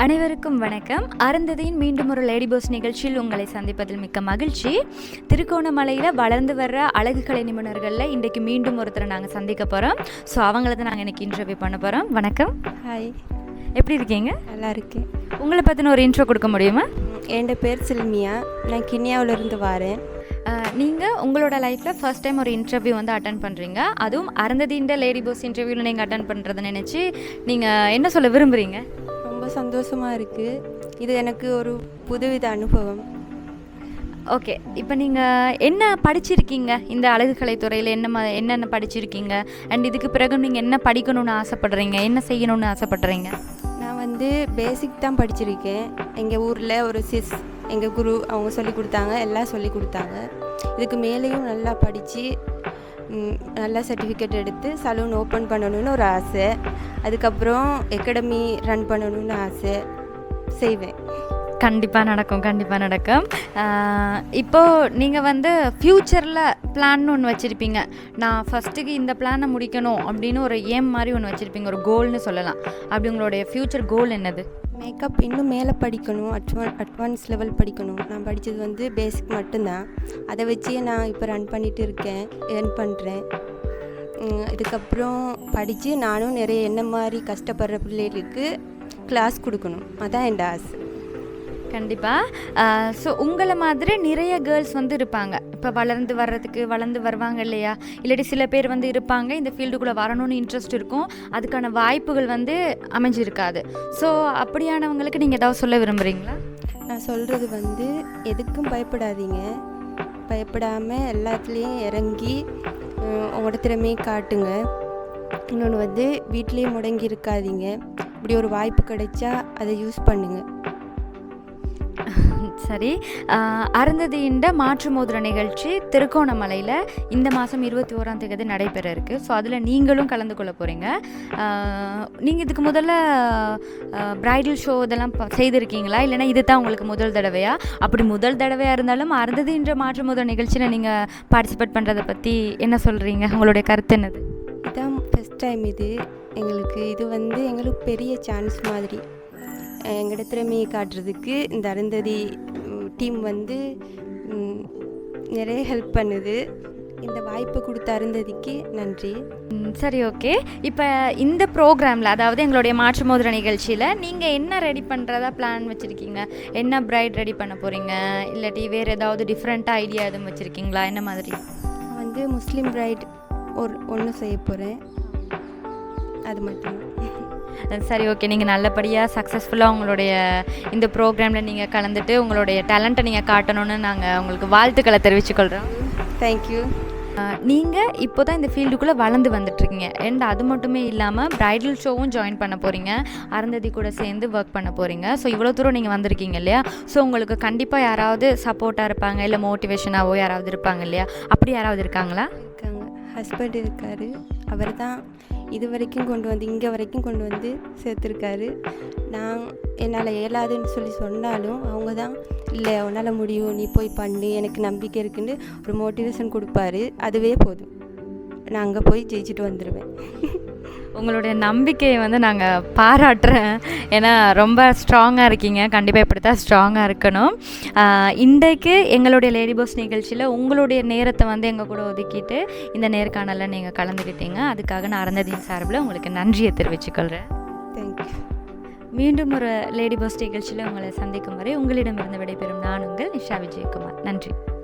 அனைவருக்கும் வணக்கம். அருந்ததியின் மீண்டும் ஒரு லேடி பாஸ் நிகழ்ச்சியில் உங்களை சந்திப்பதில் மிக்க மகிழ்ச்சி. திருகோணமலையில் வளர்ந்து வர்ற அழகுக்கலை நிபுணர்களில் இன்றைக்கு மீண்டும் ஒருத்தரை நாங்கள் சந்திக்க போகிறோம். ஸோ அவங்கள தான் நாங்கள் இன்றைக்கி இன்டர்வியூ பண்ண போகிறோம். வணக்கம். ஹாய், எப்படி இருக்கீங்க? நல்லா இருக்கேன். உங்களை பற்றின ஒரு இன்ட்ரோ கொடுக்க முடியுமா? என் பேர் சில்மியா, நான் கிண்ணியாவிலேருந்து வரேன். நீங்கள் உங்களோட லைஃப்பில் ஃபர்ஸ்ட் டைம் ஒரு இன்டர்வியூ வந்து அட்டன் பண்ணுறீங்க, அதுவும் அருந்ததியின் லேடி பாஸ் இன்டர்வியூவில் நீங்கள் அட்டன் பண்ணுறதை நினச்சி நீங்கள் என்ன சொல்ல விரும்புகிறீங்க? ரொம்ப சந்தோஷமாக இருக்குது. இது எனக்கு ஒரு புதுவித அனுபவம். ஓகே, இப்போ நீங்கள் என்ன படிச்சிருக்கீங்க? இந்த அழகுக்கலை துறையில் என்னென்ன படிச்சிருக்கீங்க? அண்ட் இதுக்கு பிறகு நீங்கள் என்ன படிக்கணும்னு ஆசைப்படுறீங்க, என்ன செய்யணும்னு ஆசைப்படுறீங்க? நான் வந்து பேசிக் தான் படிச்சிருக்கேன். எங்கள் ஊரில் ஒரு எங்கள் குரு அவங்க சொல்லி கொடுத்தாங்க, எல்லாம் சொல்லி கொடுத்தாங்க. இதுக்கு மேலேயும் நல்லா படித்து நல்லா சர்டிஃபிகேட் எடுத்து சலூன் ஓப்பன் பண்ணணும்னு ஒரு ஆசை. அதுக்கப்புறம் அகாடமி ரன் பண்ணணும்னு ஆசை. செய்வேன். கண்டிப்பாக நடக்கும். இப்போது நீங்கள் வந்து ஃப்யூச்சரில் பிளான் ஒன்று வச்சுருப்பீங்க. நான் ஃபஸ்ட்டுக்கு இந்த பிளானை முடிக்கணும் அப்படின்னு ஒரு ஏம் மாதிரி ஒன்று வச்சுருப்பீங்க, ஒரு கோல்னு சொல்லலாம். அப்படி உங்களுடைய ஃப்யூச்சர் கோல் என்னது? மேக்கப் இன்னும் மேலே படிக்கணும், அட்வான்ஸ் லெவல் படிக்கணும். நான் படித்தது வந்து பேசிக் மட்டும்தான். அதை வச்சே நான் இப்போ ரன் பண்ணிகிட்டு இருக்கேன், ஏர்ன் பண்ணுறேன். இதுக்கப்புறம் படித்து நானும் நிறைய என்ன மாதிரி கஷ்டப்படுற பிள்ளைகளுக்கு கிளாஸ் கொடுக்கணும், அதான் என் ஆசை. கண்டிப்பாக. ஸோ உங்களை மாதிரி நிறைய கேர்ள்ஸ் வந்து இருப்பாங்க, இப்போ வளர்ந்து வருவாங்க இல்லையா? இல்லாட்டி சில பேர் வந்து இருப்பாங்க, இந்த ஃபீல்டுக்குள்ளே வரணும்னு இன்ட்ரெஸ்ட் இருக்கும், அதுக்கான வாய்ப்புகள் வந்து அமைஞ்சிருக்காது. ஸோ அப்படியானவங்களுக்கு நீங்கள் ஏதாவது சொல்ல விரும்புகிறீங்களா? நான் சொல்கிறது வந்து எதுக்கும் பயப்படாதீங்க. பயப்படாமல் எல்லாத்துலேயும் இறங்கி உங்களோட திறமையை காட்டுங்க. இன்னொன்று வந்து வீட்லேயே முடங்கி இருக்காதீங்க. இப்படி ஒரு வாய்ப்பு கிடைச்சா அதை யூஸ் பண்ணுங்கள். சரி, அருந்ததியின் மாற்று மோதிர நிகழ்ச்சி திருகோணமலையில் இந்த மாதம் 21 நடைபெற இருக்குது. ஸோ அதில் நீங்களும் கலந்து கொள்ள போகிறீங்க. நீங்கள் இதுக்கு முதல்ல பிரைடல் ஷோ இதெல்லாம் செய்திருக்கீங்களா, இல்லைனா இது தான் உங்களுக்கு முதல் தடவையா? அப்படி முதல் தடவையாக இருந்தாலும் அருந்ததியின் மாற்று மோதிர நிகழ்ச்சியில் நீங்கள் பார்ட்டிசிபேட் பண்ணுறதை பற்றி என்ன சொல்கிறீங்க? உங்களுடைய கருத்து என்னது? இதுதான் ஃபஸ்ட் டைம் இது வந்து எங்களுக்கு பெரிய சான்ஸ் மாதிரி. எங்களோட திறமையை காட்டுறதுக்கு இந்த அருந்ததி டீம் வந்து நிறைய ஹெல்ப் பண்ணுது. இந்த வாய்ப்பு கொடுத்த அருந்ததிக்கு நன்றி. சரி, ஓகே. இப்போ இந்த ப்ரோக்ராமில், அதாவது எங்களுடைய மாற்று மோதிர நிகழ்ச்சியில் நீங்கள் என்ன ரெடி பண்ணுறதா பிளான் வச்சுருக்கீங்க? என்ன பிரைட் ரெடி பண்ண போகிறீங்க, இல்லாட்டி வேறு ஏதாவது டிஃப்ரெண்ட்டாக ஐடியா எதுவும் வச்சுருக்கீங்களா? என்ன மாதிரி? நான் வந்து முஸ்லீம் பிரைட் ஒன்று செய்ய போகிறேன், அது மட்டும். சரி, ஓகே. நீங்கள் நல்லபடியாக சக்ஸஸ்ஃபுல்லாக உங்களுடைய இந்த ப்ரோக்ராமில் நீங்கள் கலந்துட்டு உங்களுடைய டேலண்ட்டை நீங்கள் காட்டணும்னு நாங்கள் உங்களுக்கு வாழ்த்துக்களை தெரிவித்துக்கொள்கிறோம். தேங்க்யூ. நீங்கள் இப்போ தான் இந்த ஃபீல்டுக்குள்ளே வளர்ந்து வந்துட்டுருக்கீங்க. அண்ட் அது மட்டுமே இல்லாமல் ப்ரைடல் ஷோவும் ஜாயின் பண்ண போகிறீங்க, அருந்ததி கூட சேர்ந்து ஒர்க் பண்ண போகிறீங்க. ஸோ இவ்வளோ தூரம் நீங்கள் வந்திருக்கீங்க இல்லையா? ஸோ உங்களுக்கு கண்டிப்பாக யாராவது சப்போர்ட்டாக இருப்பாங்க, இல்லை மோட்டிவேஷனாகவோ யாராவது இருப்பாங்க இல்லையா? அப்படி யாராவது இருக்காங்களா? இருக்காங்க. ஹஸ்பண்ட் இருக்கார். அவர் தான் இது வரைக்கும் இங்கே வரைக்கும் கொண்டு வந்து சேர்த்துருக்காரு. நான் என்னால் இயலாதுன்னு சொன்னாலும் அவங்க தான், இல்லை உன்னால் முடியும், நீ போய் பண்ணு, எனக்கு நம்பிக்கை இருக்குன்னு ஒரு மோட்டிவேஷன் கொடுப்பாரு. அதுவே போதும், நான் அங்கே போய் ஜெயிச்சுட்டு வந்துடுவேன். உங்களுடைய நம்பிக்கையை வந்து நாங்கள் பாராட்டுறேன். ஏன்னா ரொம்ப ஸ்ட்ராங்காக இருக்கீங்க. கண்டிப்பாக இப்படி தான் ஸ்ட்ராங்காக இருக்கணும். இன்றைக்கு எங்களுடைய லேடி பாஸ் நிகழ்ச்சியில் உங்களுடைய நேரத்தை வந்து எங்கள் கூட ஒதுக்கிட்டு இந்த நேர்காணலில் நீங்கள் கலந்துக்கிட்டீங்க. அதுக்காக நான் அருந்ததியின் சார்பில் உங்களுக்கு நன்றியை தெரிவித்துக்கொள்கிறேன். தேங்க்யூ. மீண்டும் ஒரு லேடி பாஸ் நிகழ்ச்சியில் உங்களை சந்திக்கும் வரை உங்களிடமிருந்து விடைபெறும் நான் உங்கள் நிஷா விஜயகுமார். நன்றி.